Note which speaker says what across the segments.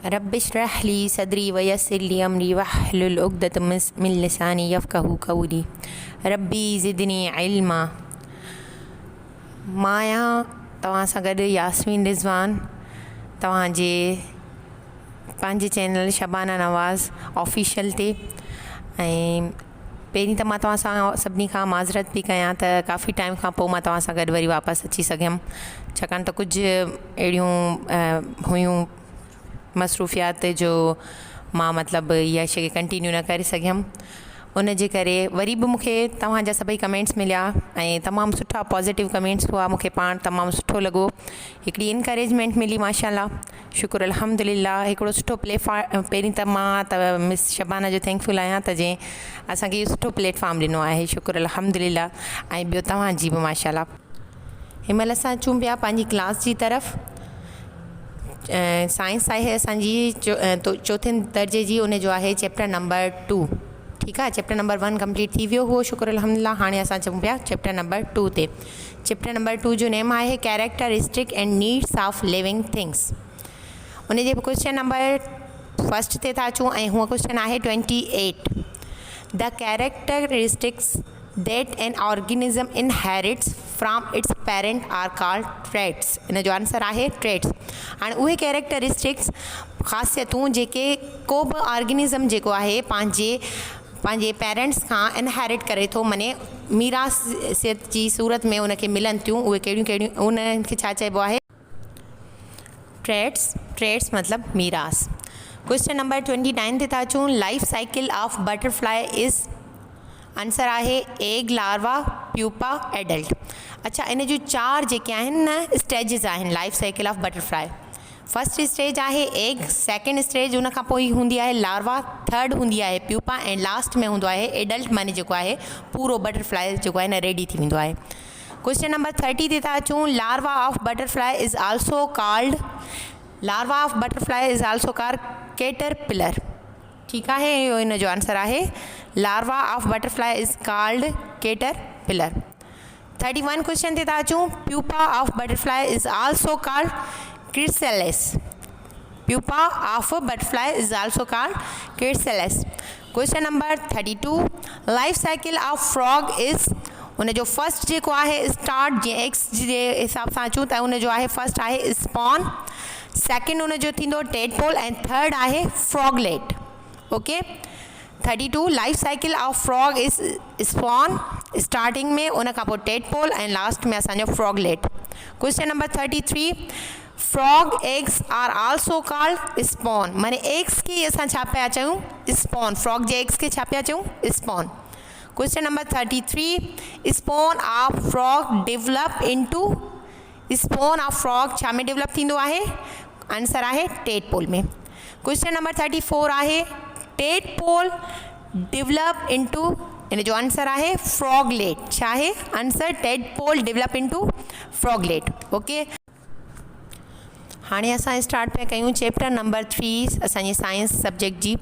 Speaker 1: रब इश्रह ली सदरी वयस्सिर ली अमरी वहलुल उक़दतम मिन लिसानी यफ़क़हू क़ौली रब्बी ज़िदनी इल्मा। मां आहियां तव्हां सां गॾु यास्मीन रिज़वान, तव्हांजे पंहिंजे चैनल शबाना नवाज़ ऑफिशियल ते। ऐं पहिरीं त मां तव्हां सां सभिनी खां माज़रत पई कयां त काफ़ी टाइम खां पोइ मां तव्हां सां गॾु वरी वापसि अची सघियमि, छाकाणि त कुझु अहिड़ियूं हुयूं मसरूफ़ियात जो मां मतिलबु इहा शइ कंटिन्यू न करे सघियमि। उन जे करे वरी बि मूंखे तव्हांजा सभई कमेंट्स मिलिया ऐं तमामु सुठा पॉज़िटिव कमेंट्स हुआ। मूंखे पाण तमामु सुठो लॻो, हिकिड़ी इनकरेजमेंट मिली, माशाअल्लाह, शुक्र अल्हम्दुलिल्लाह। हिकिड़ो सुठो पहिरीं त मां त मिस शबाना जो थैंकफुल आहियां त जंहिं असांखे इहो सुठो प्लेटफॉर्म ॾिनो आहे, शुक्र अल्हम्दुलिल्लाह। ऐं ॿियो तव्हांजी बि माशाअल्लाह। हिनमहिल असां अचूं पिया पंहिंजी क्लास जी तरफ़। साइंस आहे असांजी चौथे दर्जे जी, उन जो आहे चैप्टर नंबर 2। ठीकु आहे, चैप्टर नंबर 1 कंप्लीट थी वियो हुओ, शुक्र अल्हम्दुलिल्लाह। हाणे असां अचूं पिया चैप्टर नंबर 2 ते। चैप्टर नंबर 2 जो नेम आहे characteristic and needs of living things. उन जे क्वेश्चन नंबर 1 ते था अचूं ऐं हूअ क्वेश्चन आहे 28। The characteristics that an organism inherits from its parent are called traits। इन जो आंसर आहे traits। हाणे उहे कैरेक्टरिस्टिक्स ख़ासियतूं जेके को बि ऑर्गेनिज़म जेको आहे पंहिंजे पेरेंट्स खां इनहेरिट करे थो, माने मीरासियत जी सूरत में उनखे मिलनि थियूं, उहे कहिड़ियूं कहिड़ियूं, उनखे छा चइबो आहे? ट्रेट्स मतिलबु मीरास। क्वेश्चन नंबर 29 ते था अचूं। Life cycle of butterfly is, answer आहे एग, लार्वा, प्यूपा, एडल्ट। अच्छा, इन जूं 4 जेके आहिनि न स्टेजिस आहिनि life cycle of butterfly. First stage आहे एग, सेकेंड स्टेज उन खां पोइ हूंदी आहे लार्वा, थर्ड हूंदी आहे प्यूपा ऐं लास्ट में हूंदो आहे एडल्ट, माने जेको आहे पूरो बटरफ्लाई जेको आहे न रेडी थी वेंदो आहे। क्वेश्चन नंबर 30 ते था अचूं। Larva of butterfly is also called caterpillar. ठीकु आहे, इहो इन जो आंसर आहे larva of butterfly is called caterpillar. 31 question ते था अचूं। Pupa of butterfly is also called chrysalis. Pupa of butterfly is also called chrysalis. Question number 32। Life cycle of frog is, उन जो फर्स्ट जेको आहे स्टार्ट, जीअं x जे हिसाब सां अचूं त उन जो आहे फर्स्ट आहे स्पॉन, सेकेंड उन जो थींदो टेडपोल ऐं थर्ड आहे froglet. Okay, 32 life cycle of frog is spawn, starting में उन खां पोइ टेडपोल ऐं लास्ट में असांजो froglet. Question number 33। Frog eggs are also called spawn, माने एग्स खे असां छा पिया चयूं? स्पॉन। फ्रॉग जे एग्स खे छा पिया चयूं? Spawn. Question number 33। Spawn of frog develop into, spawn of frog छा में डेवलप थींदो आहे? आंसर आहे टेडपोल में। क्वेश्चन नंबर 34 आहे टेडपोल डेवलप इनटू, इन जो आंसर आहे फ्रॉगलेट। छा आहे answer? Tadpole develop into froglet. Okay, हाणे असां स्टार्ट पिया कयूं चैप्टर नंबर 3 असांजे साइंस सब्जेक्ट जी।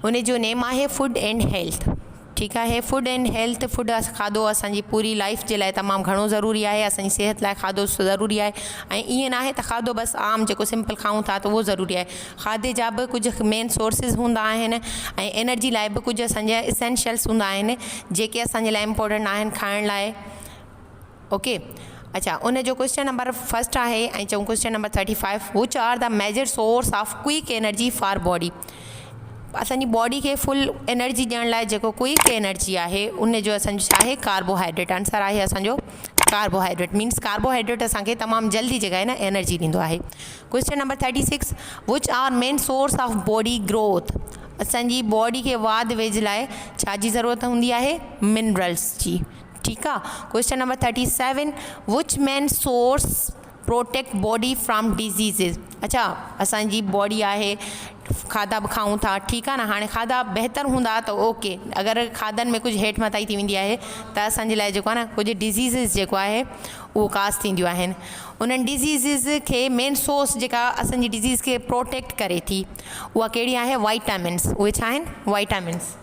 Speaker 1: उन जो नेम आहे फूड एंड हेल्थ। ठीकु आहे, फूड एंड हेल्थ। फूड, खाधो असांजी पूरी लाइफ जे लाइ तमामु घणो ज़रूरी आहे, असांजी सिहत लाइ खाधो ज़रूरी आहे। ऐं ईअं न आहे त खाधो बसि आम जेको सिंपल खाऊं था त उहो ज़रूरी आहे। खाधे जा बि कुझु मेन सोर्सिस हूंदा आहिनि ऐं एनर्जी लाइ बि कुझु असांजा इसेंशियल्स हूंदा आहिनि जेके असांजे लाइ इम्पोर्टेंट आहिनि खाइण लाइ। ओके, अच्छा, उन जो क्वेश्चन नंबर 1 आहे ऐं चऊं question number 35। Which are the major source of quick energy for body. असांजी बॉडी खे फुल एनर्जी ॾियण लाइ जेको क्विक एनर्जी आहे उन जो असांजो छा आहे? कार्बोहाइड्रेट। आंसर आहे असांजो कार्बोहाइड्रेट। मीन्स कार्बोहाइड्रेट असांखे तमामु जल्दी जेका आहे न एनर्जी ॾींदो आहे। Question number 36। Which are main source of body growth. असांजी बॉडी खे वाध वेझ लाइ छा जी ज़रूरत हूंदी आहे? मिनरल्स जी। ठीकु आहे। Question number 37। Which main source protect body from diseases. अच्छा, असांजी बॉडी आहे, खाधा बि खाऊं था, ठीकु आहे न। हाणे खाधा बहितर हूंदा त ओके, अगरि खाधनि में कुझु हेठि मथाई थी वेंदी आहे त असांजे लाइ जेको आहे न कुझु डिज़ीज़िस जेको आहे उहो कास थींदियूं आहिनि। उन्हनि डिज़ीज़िस खे मेन सोर्स जेका असांजी डिज़ीज़ खे प्रोटेक्ट करे थी उहा कहिड़ी आहे? वाइटामिन्स। उहे छा आहिनि? Vitamins.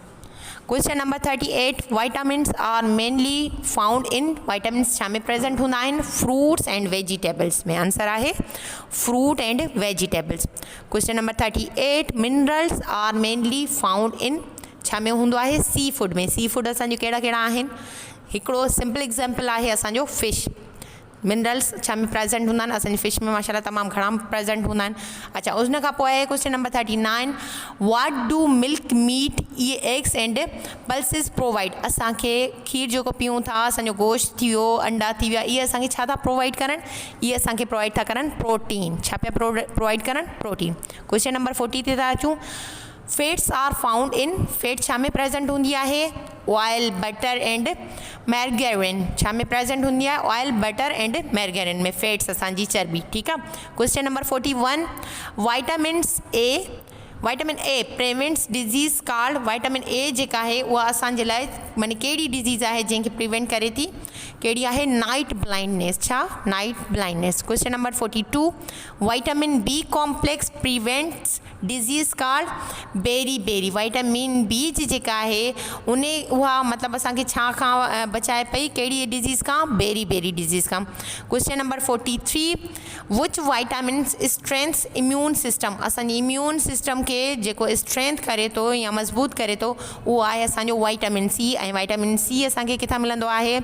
Speaker 1: Question number 38 vitamins are mainly found in vitamins छा में प्रेजेंट हूंदा आहिनि फ्रूट्स एंड वेजिटेबल्स में आंसर आहे fruit and vegetables question number 38 minerals are mainly found in छा में हूंदो आहे सी फूड में सी फूड असांजो कहिड़ा कहिड़ा आहिनि हिकिड़ो सिंपल एग्जाम्पल आहे असांजो फिश मिनरल्स छा में प्रेजेंट हूंदा आहिनि असांजी फिश में माशाल्लाह तमामु घणा प्रेजेंट हूंदा आहिनि अच्छा उन खां पोइ आहे question number 39 what do milk मीट एग्स एंड पल्सिस प्रोवाइड असांखे खीर जेको पीऊं था असांजो गोश्त थी वियो अंडा थी विया इहे असांखे छा था प्रोवाइड करनि इहे असांखे प्रोवाइड था करनि प्रोटीन छा पिया प्रोवाइड करनि प्रोटीन क्वेश्चन नंबर 40 ते था अचूं fats are found in fat छा में प्रेजेंट हूंदी आहे ऑयल बटर एंड मैरगेरिन छा में प्रेजेंट हूंदी आहे ऑयल बटर एंड मैरगेरिन में फैट्स असांजी चर्बी ठीकु आहे question number 41 vitamin A prevents disease called vitamin A जेका आहे उहा असांजे लाइ माने कहिड़ी डिज़ीज़ आहे जंहिंखे प्रिवेंट करे थी कहिड़ी आहे नाइट ब्लाइंडनेस छा night blindness question number 42 vitamin B complex prevents disease called beri vitamin B जी जेका आहे उहा मतिलबु असांखे छा खां बचाए पई कहिड़ी डिज़ीज़ खां बेरी डिज़ीज़ खां क्वेश्चन नंबर 43 विच वाइटामिन्स स्ट्रेंथ्स इम्यून सिस्टम असांजी इम्यून सिस्टम खे जेको स्ट्रेंथ करे थो या मज़बूत करे थो उहो आहे असांजो वाइटामिन सी ऐं वाइटामिन सी असांखे किथां मिलंदो आहे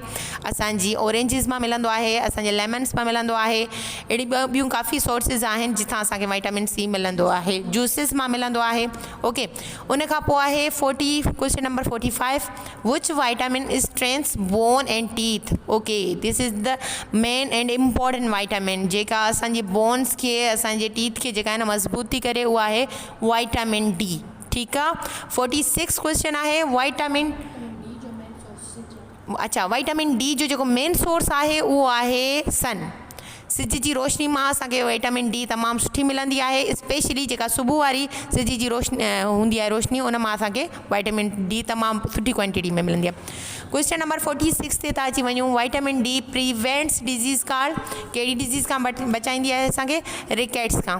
Speaker 1: असांजी ऑरेंजिस मां मिलंदो आहे असांजे लेमन्स मां मिलंदो आहे अहिड़ी ॿियूं काफ़ी सोर्सिस आहिनि जिथां असांखे वाइटामिन सी मिलंदो आहे जूसिस मां मिलंदो आहे ओके उन खां पोइ आहे क्वेश्चन नंबर 45 विच vitamin strengths bone and teeth okay this is the main and important vitamin जेका असांजे बोन्स खे असांजे टीथ खे जेका आहे न मज़बूत थी करे उहा आहे वाइटामिन डी ठीकु आहे 46 क्वेश्चन आहे वाइटामिन अच्छा वाइटामिन डी जो जेको मेन सोर्स आहे उहो आहे सन सिज जी रोशनी मां असांखे वाइटामिन डी तमामु सुठी मिलंदी आहे स्पेशली जेका सुबुह वारी सिज जी रोशनी हूंदी आहे रोशनी उन मां असांखे वाइटामिन डी तमामु सुठी क्वांटिटी में मिलंदी आहे क्वेश्चन नंबर 46 ते था अची वञूं vitamin D prevents disease called कहिड़ी डिज़ीज़ खां बचाईंदी आहे असांखे रिकेट्स खां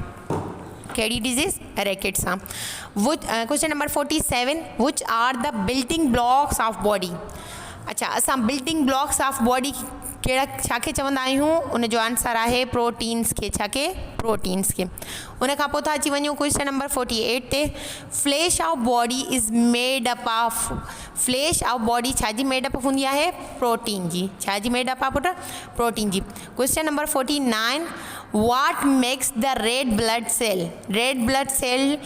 Speaker 1: कहिड़ी डिज़ीज़ रैकेट्स सां क्वेश्चन नंबर 47 विच are the building blocks of body अच्छा असां बिल्डिंग ब्लॉक्स ऑफ बॉडी कहिड़ा छा खे चवंदा आहियूं उन जो आंसर आहे प्रोटीन्स खे छा खे प्रोटीन्स खे उन खां पोइ था अची वञूं क्वेश्चन नंबर 48 ते flash of body is made up of flash of body छा जी मेड अप हूंदी आहे प्रोटीन जी छा जी मेड अप आहे पुट प्रोटीन जी question number 49 what makes the red blood cell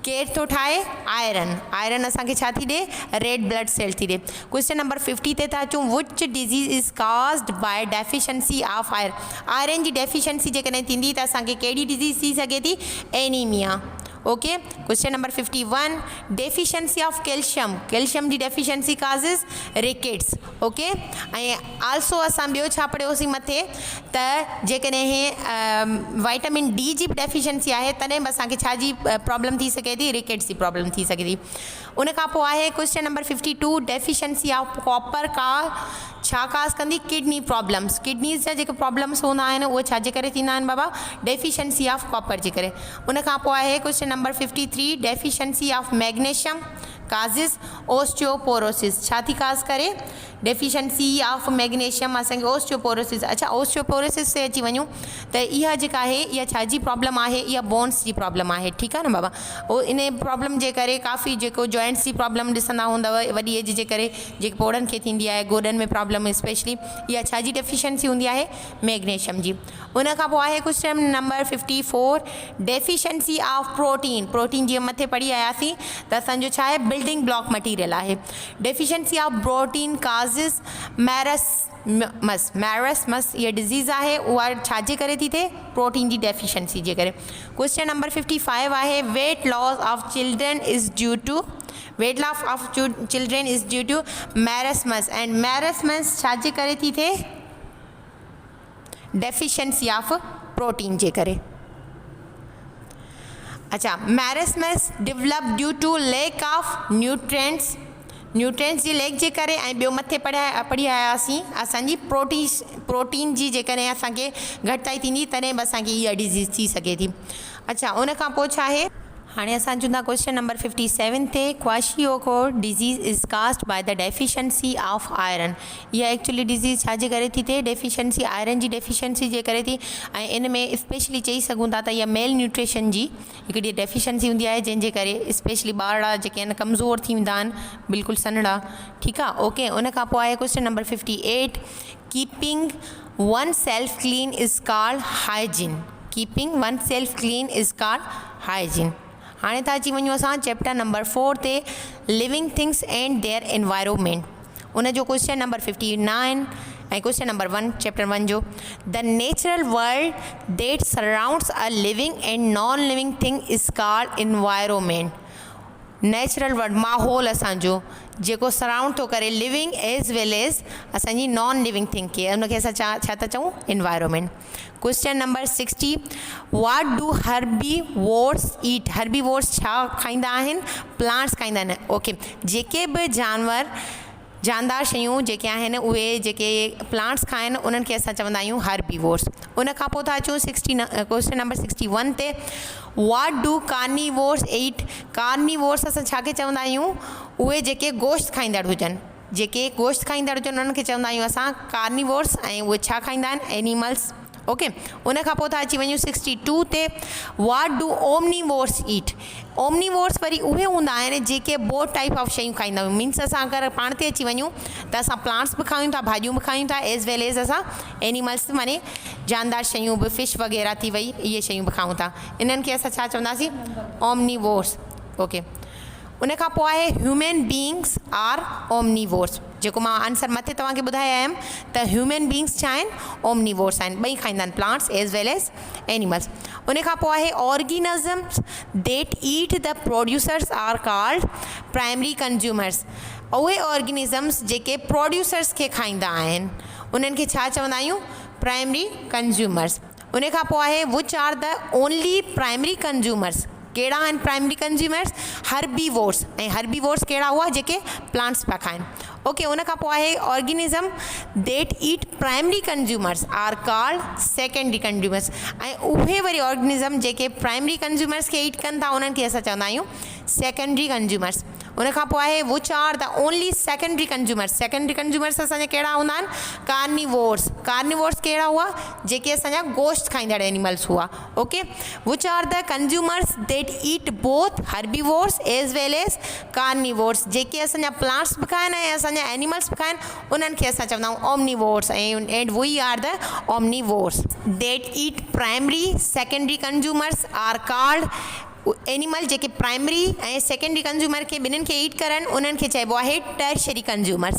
Speaker 1: केर थो ठाहे आयरन असांखे छा थी ॾे रेड ब्लड सेल थी ॾे क्वेश्चन नंबर 50 ते था अचूं which disease is caused by deficiency of iron जी डेफिशिएंसी जेकॾहिं थींदी त असांखे कहिड़ी डिज़ीज़ थी सघे थी anaemia okay question number 51 deficiency of calcium जी डेफिशिएंसी काज़िस रिकेट्स ओके ऐं आल्सो असां ॿियो छा पढ़ियोसीं मथे त जेकॾहिं वाइटामिन डी जी डेफिशिएंसी आहे तॾहिं बि असांखे छा जी प्रॉब्लम थी सघे थी रिकेट्स जी प्रॉब्लम थी सघे थी उन खां पोइ आहे question number 52 deficiency of copper का छा काज़ कंदी किडनी प्रॉब्लम्स किडनीज़ जा जेके प्रॉब्लम्स हूंदा आहिनि उहे छाजे करे थींदा आहिनि बाबा डेफिशिएंसी ऑफ कॉपर जे करे उन खां पोइ आहे question number 53 deficiency of magnesium causes osteoporosis छा थी काज़ करे डेफिशिएंसी ऑफ मैग्नीशियम असांखे ओस्टियोपोरोसिस अच्छा ओस्टियोपोरोसिस से अची वञूं त इहा जेका आहे इहा छा जी प्रॉब्लम आहे इहा बोन्स जी प्रॉब्लम आहे ठीकु आहे न बाबा उहो इन प्रॉब्लम जे करे काफ़ी जेको जॉइंट्स जी प्रॉब्लम ॾिसंदा हूंदव वॾी एज जे करे जेके पोड़नि खे थींदी आहे गोॾनि में प्रॉब्लम स्पेशली इहा छा जी डेफिशिएंसी हूंदी आहे मैग्नीशियम जी उन खां पोइ आहे question number 54 deficiency of protein जीअं मथे पढ़ी आयासीं त असांजो छा आहे बिल्डिंग ब्लॉक मटीरियल आहे डेफिशिएंसी ऑफ प्रोटीन काज़िस मैरसमस ये डिज़ीज़ आहे उहा छाजे करे थी थिए प्रोटीन जी डेफिशिएंसी जे करे क्वेश्चन नंबर 55 आहे weight loss of children is due to marasmus and marasmus छाजे करे थी थिए डेफिशिएंसी ऑफ प्रोटीन जे करे अच्छा marasmus develop due to lack of nutrients जी लेक जे करे ऐं ॿियो मथे पढ़ी आयासीं असांजी प्रोटीन जी जेकॾहिं असांखे घटिताई थींदी तॾहिं बि असांखे इहा डिज़ीज़ थी सघे थी अच्छा उन खां पोइ छा आहे हाणे असां चूंदा क्वेश्चन नंबर 57 ते kwashiorkor disease is caused by the deficiency of iron. इहा एक्चुअली डिज़ीज़ छाजे करे थी थिए, डेफिशिएंसी आयरन जी डेफिशिएंसी जे करे थी। ऐं इन में स्पेशली चई सघूं था त इहा मेल न्यूट्रिशन जी हिकिड़ी डेफिशिएंसी हूंदी आहे, जंहिंजे करे स्पेशली ॿार जेके आहिनि कमज़ोर थी वेंदा आहिनि, बिल्कुलु सन्हड़ा। ठीकु आहे, ओके। उन खां पोइ आहे question number 58, keeping one self clean is called hygiene. Keeping one self clean is called hygiene. हाणे था अची वञूं असां चैप्टर नंबर 4 ते, living things and their environment. उन जो क्वेश्चन नंबर 59 ऐं क्वेश्चन नंबर 1 चैप्टर 1 जो, the natural world that surrounds a living and non living thing is called environment. Natural world, माहौल असांजो जेको सराउंड थो करे लिविंग एज़ वेल एज़ असांजी नॉन लिविंग थिंग खे, उनखे असां छा था चऊं, environment. Question number 60, what do herbivores eat. Herbivores छा खाईंदा आहिनि, प्लांट्स खाईंदा आहिनि। ओके, जेके बि जानवर जानदार शयूं जेके आहिनि उहे जेके प्लांट्स खाइनि उन्हनि खे असां चवंदा आहियूं हर्बीवोर्स। उन खां पोइ था अचूं क्वेश्चन नंबर 61 ते, what do carnivores eat. Carnivores असां छा खे चवंदा आहियूं, उहे जेके गोश्त खाईंदड़ हुजनि, जेके गोश्त खाईंदड़ हुजनि उन्हनि खे चवंदा आहियूं असां कार्निवोर्स। ऐं उहे छा खाईंदा आहिनि, एनिमल्स। ओके, उन खां पोइ था अची वञूं 62 ते, what do omnivores eat. Omnivores वरी उहे हूंदा आहिनि जेके बोथ टाइप ऑफ शयूं खाईंदा आहियूं। मीन्स असां अगरि पाण ते अची वञूं त असां प्लांट्स बि खायूं था, भाॼियूं बि खायूं था, एज़ वेल एज़ असां एनिमल्स माने जानदार शयूं बि, फिश वग़ैरह थी वई, इहे शयूं बि खाऊं था। इन्हनि खे असां छा चवंदासीं, ओमनीवोर्स। ओके, उन खां पोइ आहे ह्यूमन बीइंग्स आर ओमनीवोर्स। जेको मां आंसर मथे तव्हांखे ॿुधाया आहिनि त ह्यूमन बीइंग्स छा आहिनि, ओमनीवोर्स आहिनि, ॿई खाईंदा आहिनि, plants as well as animals. उन खां पोइ आहे organisms that eat the producers are called primary consumers. उहे ऑर्गेनिज़म्स जेके प्रोड्यूसर्स खे खाईंदा आहिनि उन्हनि खे छा चवंदा आहियूं, प्राइमरी कंज्यूमर्स। उन खां पोइ आहे विच are the only primary consumers. कहिड़ा आहिनि प्राइमरी कंज्यूमर्स, हर्बीवोर्स। ऐं हर्बीवोर्स कहिड़ा हुआ, जेके प्लांट्स पिया खाइनि। ओके, उन खां पोइ आहे organism that eat primary consumers are called secondary consumers. ऐं उहे वरी ऑर्गेनिज़म जेके प्राइमरी कंज्यूमर्स खे ईट कनि था उन्हनि खे असां चवंदा आहियूं सेकेंडरी कंज्यूमर्स। उन खां पोइ आहे विच are the only secondary consumers. Secondary consumers असांजा कहिड़ा हूंदा आहिनि, कार्निवोर्स। कार्निवोर्स कहिड़ा हुआ, जेके असांजा गोश्त खाईंदड़ एनिमल्स हुआ। ओके, विच are the consumers that eat both herbivores as well as carnivores. जेके असांजा प्लांट्स बि खाइनि ऐं असांजा एनिमल्स बि खाइनि उन्हनि खे असां चवंदा आहियूं omnivores. And we are the omnivores that eat primary secondary consumers are called animal. जेके प्राइमरी ऐं सेकेंडरी कंज्यूमर खे ॿिन्हिनि खे ईट करनि उन्हनि खे चइबो आहे टर्शरी कंज्यूमर्स।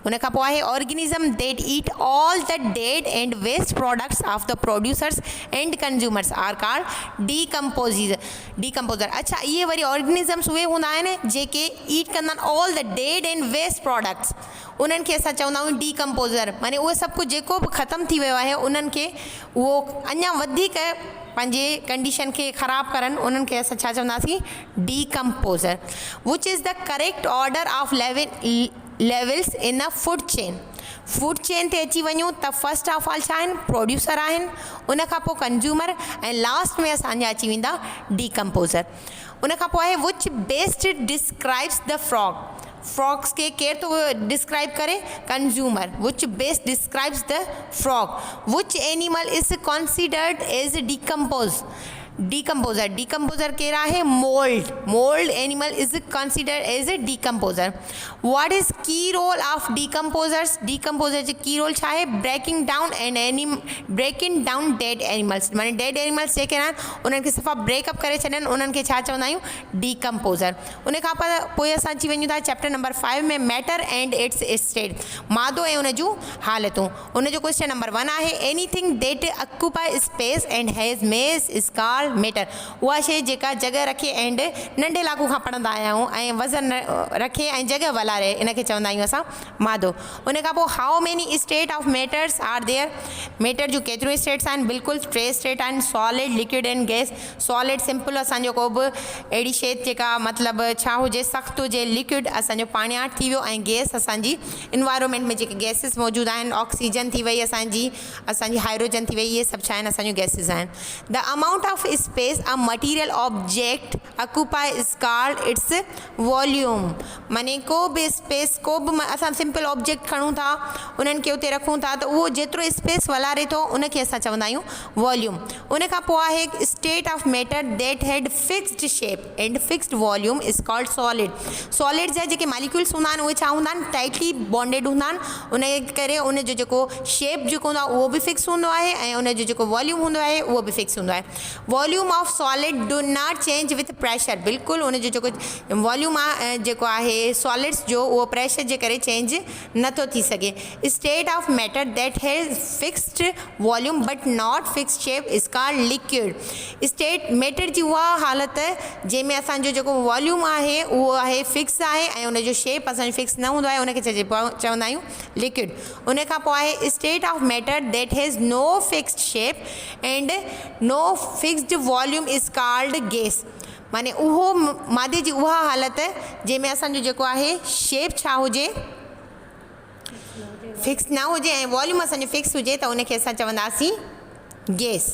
Speaker 1: उन खां पोइ आहे organism that eat all the dead and waste products of the producers and consumers are called decomposer. अच्छा, इहे वरी ऑर्गेनिज़म्स उहे हूंदा आहिनि जेके ईट कंदा आहिनि all the dead and waste products, उन्हनि खे असां चवंदा आहियूं डीकम्पोज़र। माने उहे सभु कुझु जेको बि ख़तमु थी वियो आहे उन्हनि खे उहो अञा वधीक पंहिंजे कंडीशन खे ख़राबु करनि उन्हनि खे असां छा चवंदासीं, decomposer. Which is the correct order of levels in a food chain. Food chain ते अची वञूं त फर्स्ट ऑफ ऑल छा आहिनि, प्रोड्यूसर आहिनि, उन खां पोइ कंज्यूमर ऐं लास्ट में असांजा अची वेंदा डीकम्पोज़र। उन खां पोइ आहे which best describes the frog. Frogs के केर तो डिस्क्राइब करे, consumer. Which best describes the frog. Which animal is considered as decomposer. Decomposer कहिड़ा है, mould. Mould animal is considered as a decomposer. What is की रोल ऑफ डीकम्पोज़र्स। डीकम्पोज़र जो की role छा है, ब्रेकिंग डाउन डेड एनिमल्स। माने dead animals जेके आहिनि उन्हनि खे सफ़ा ब्रेकअप करे छॾनि, उन्हनि खे छा चवंदा आहियूं, डीकम्पोज़र। उन खां पोइ असां अची वञूं था चैप्टर नंबर 5 में, मैटर एंड इट्स स्टेट। मादो ऐं उन जूं हालतूं। उन जो क्वेश्चन नंबर 1 आहे, anything that occupy space and has mess is called matter. उहा शइ जेका जॻह रखे एंड नंढे लाकू खां पढ़ंदा आया आहियूं ऐं वज़न रखे ऐं जॻह वलारे, इन खे चवंदा आहियूं असां मादो। उन खां पोइ how many state of matters are there. Matter जूं केतिरियूं स्टेट्स आहिनि, बिल्कुलु 3 स्टेट आहिनि, solid, liquid and gas. Solid simple असांजो को बि अहिड़ी शइ जेका मतिलबु छा हुजे, सख़्तु हुजे, लिक्विड असांजो पाणियाट थी वियो, ऐं गैस असांजी इन्वायरमेंट में जेके गैसिस मौजूदु आहिनि, ऑक्सीजन थी वई असांजी हाइड्रोजन थी वई, इहे सभु छा आहिनि, असांजूं गैसिस आहिनि। The amount of space a material object occupy is called its volume. माने को भी स्पेस को भी असां सिंपल ऑब्जेक्ट खणूं था उन्हनि खे उते रखूं था त उहो जेतिरो स्पेस वलारे थो उनखे असां चवंदा आहियूं वॉल्यूम. उन खां पोइ आहे स्टेट ऑफ मैटर दैट हैड fixed shape and fixed volume is called solid. Solid जा जेके मालिक्यूल्स हूंदा आहिनि उहे छा हूंदा आहिनि, टाइटली बॉन्डेड हूंदा आहिनि. उन करे उन जो जेको शेप जेको हूंदो आहे उहो बि फिक्स हूंदो आहे ऐं उन जो जेको वॉल्यूम हूंदो आहे उहो बि फिक्स हूंदो आहे. Volume of solid do not change with pressure. बिल्कुलु उन जो जेको वॉल्यूम आहे जेको आहे सॉलिड्स जो उहो प्रेशर जे करे चेंज नथो थी सघे. State of matter that has fixed volume but not fixed shape is called liquid. State matter जी उहा हालति जंहिंमें असांजो जेको वॉल्यूम आहे उहो आहे फिक्स आहे ऐं उन जो शेप असांजो फिक्स न हूंदो आहे उनखे चवंदा आहियूं लिक्विड. उन खां पोइ आहे state of matter that has no fixed shape and no fixed volume is called gas. माने उहो मादे जी उहा हालति जंहिंमें असांजो जेको आहे शेप छा हुजे, फिक्स न हुजे ऐं वॉल्यूम असांजो फिक्स हुजे त उनखे असां चवंदासीं गैस.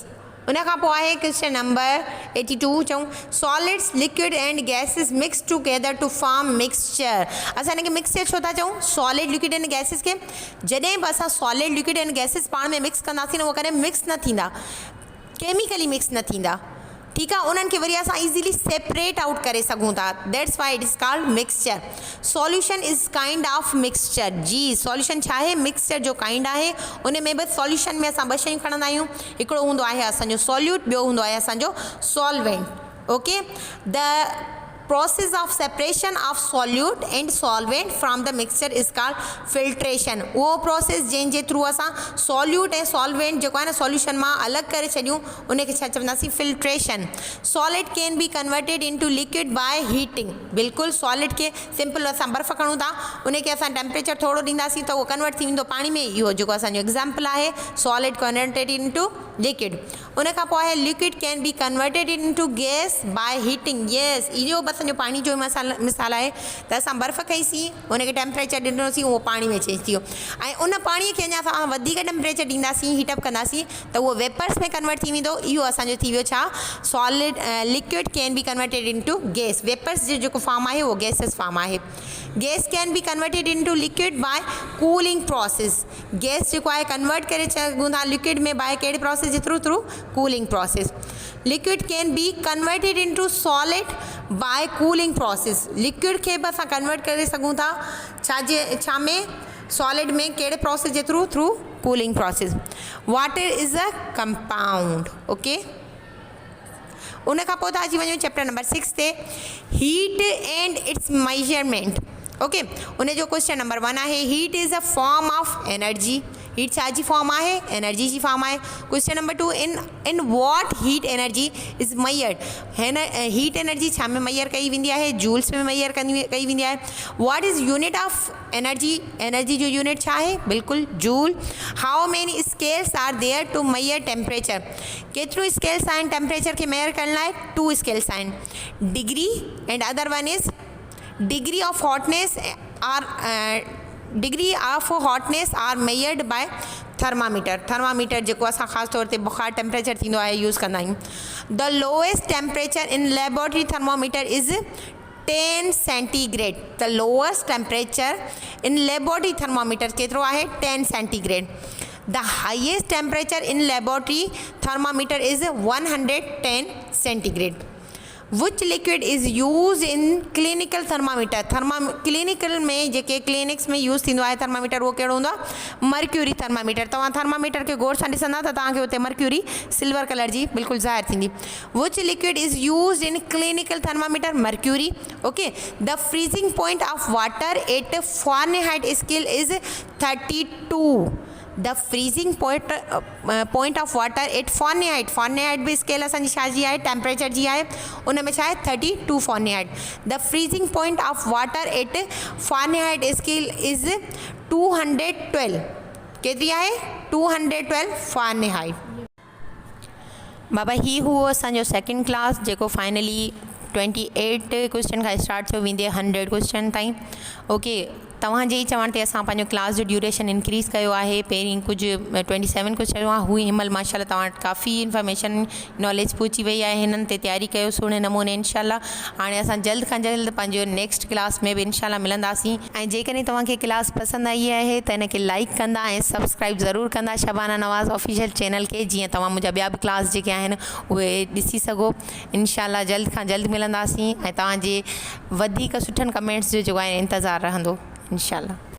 Speaker 1: उन खां पोइ आहे क्वेश्चन नंबर 82. चऊं solids liquid and gases mix together to form mixture. असां हिनखे मिक्सचर छो था चऊं, सॉलिड लिक्विड एंड गैसिस खे जॾहिं बि असां सॉलिड लिक्विड एंड गैसिस पाण में मिक्स कंदासीं न उहो कॾहिं मिक्स न थींदा, केमिकली मिक्स न थींदा. ठीकु आहे, उन्हनि खे वरी असां इज़ीली सेपरेट आउट करे सघूं था. That's why it is called mixture. Solution is kind of mixture. जी सॉल्यूशन छा आहे, मिक्सचर जो काइंड आहे. उन में बि सॉल्यूशन में असां ॿ शयूं खणंदा आहियूं. हिकिड़ो हूंदो आहे असांजो सॉल्यूट, ॿियो हूंदो आहे असांजो solvent. Okay, the process of separation of solute and solvent from the mixture is called filtration. वो प्रोसेस जंहिंजे थ्रू असां सॉल्यूट ऐं सॉल्वेंट जेको आहे न सॉल्यूशन मां अलॻि करे छॾियूं उनखे छा चवंदासीं, filtration. Solid can be converted into liquid by heating. बिल्कुलु सॉलिड खे सिंपल असां बर्फ़ खणूं था उनखे असां टेम्परेचर थोरो ॾींदासीं त उहो कन्वर्ट थी वेंदो पाणी में. इहो जेको असांजो एग्ज़ाम्पल आहे सॉलिड कन्वर्टेड इनटू लिक्विड. उन खां पोइ आहे liquid can be converted into gas by heating. Yes, इहो बि असांजो पाणी जो मिसाल आहे त असां बर्फ़ कईसीं उनखे टेम्परेचर ॾिनोसीं उहो पाणी में चेंज थी वियो ऐं उन पाणीअ खे अञा असां वधीक टेम्परेचर ॾींदासीं हीटअप कंदासीं त उहो वेपर्स में कन्वर्ट थी वेंदो. इहो असांजो थी वियो छा, solid liquid can be converted into gas. Vapours जो जेको फॉर्म आहे उहो गैसियस फॉर्म आहे. Gas can be converted into liquid by cooling process. Gas जेको आहे कन्वर्ट करे सघूं था लिक्विड में बाय कहिड़े प्रोसेस जे through cooling process. Liquid can be converted into solid by cooling process. Liquid खे बि असां कन्वर्ट करे सघूं था छा में, सॉलिड में. कहिड़े प्रोसेस जे through cooling process. Water is a compound. Okay, उन खां पोइ था अची वञूं चैप्टर नंबर 6 ते, heat and it's measurement. Okay, उन जो क्वेश्चन नंबर 1 आहे heat is a form of energy. Heat छा जी फॉर्म आहे, एनर्जी जी फॉर्म आहे. Question number 2, in what heat energy is मयर्ड. Heat energy छा में मयर कई वेंदी आहे, जूल्स में मयर कई वेंदी आहे. What is unit of energy, energy जो यूनिट छा आहे, बिल्कुलु joule. How many scales are there to measure temperature. केतिरो स्केल्स आहिनि टेम्परेचर खे मेयर करण लाइ, 2 स्केल्स आहिनि, degree and other one is degree of hotness are measured by thermometer. Thermometer जेको असां ख़ासि तौर ते बुखार टेम्परेचर थींदो आहे यूज़ कंदा आहियूं. The lowest temperature in laboratory thermometer is 10 centigrade. The lowest temperature in laboratory thermometer केतिरो आहे, 10 centigrade. The highest temperature in laboratory thermometer is 110 centigrade. विच liquid is use in clinical thermometer. Clinical में जेके clinics में use थींदो आहे thermometer उहो कहिड़ो हूंदो आहे, मर्क्यूरी थर्मामीटर. तव्हां थर्मामीटर खे गौर सां ॾिसंदा त तव्हांखे हुते मर्क्यूरी सिल्वर कलर जी बिल्कुलु ज़ाहिर थींदी. विच liquid is use in clinical thermometer, mercury. Okay, the freezing point of water at Fahrenheit scale is 32. The freezing point of water at Fahrenheit. Fahrenheit बि स्केल असांजी छा जी आहे, टेम्परेचर जी आहे. उन में छा आहे 32 Fahrenheit. The freezing point of water at Fahrenheit scale is 212. केतिरी आहे, 212 फ़ारेनहाइट. बाबा ही हुओ असांजो सेकेंड क्लास जेको फाइनली 28 क्वेश्चन खां स्टार्ट थियो वेंदे 100 क्वेश्चन ताईं. ओके, तव्हांजे ई चवण ते असां पंहिंजो क्लास जो ड्यूरेशन इंक्रीज़ कयो आहे। पहिरीं कुझु 27 कुझु चयो आहे, हू हिनमहिल माशाल्लाह तव्हां वटि काफ़ी इन्फॉर्मेशन नॉलेज पहुची वई आहे। हिननि ते तयारी कयो सुहिणे नमूने इंशाल्लाह। हाणे असां जल्द खां जल्द पंहिंजो नेक्स्ट क्लास में बि इंशाल्लाह मिलंदासीं। ऐं जेकॾहिं तव्हांखे क्लास पसंदि आई आहे त हिनखे लाइक कंदा ऐं सब्सक्राइब ज़रूरु कंदा शबाना नवाज़ ऑफिशियल चैनल खे, जीअं तव्हां मुंहिंजा ॿिया बि क्लास जेके आहिनि उहे ॾिसी सघो। इंशाल्लाह जल्द खां जल्द मिलंदासीं ऐं तव्हांजे वधीक सुठनि कमेंट्स जो जेको आहे इंतज़ारु रहंदो इंशाल्लाह।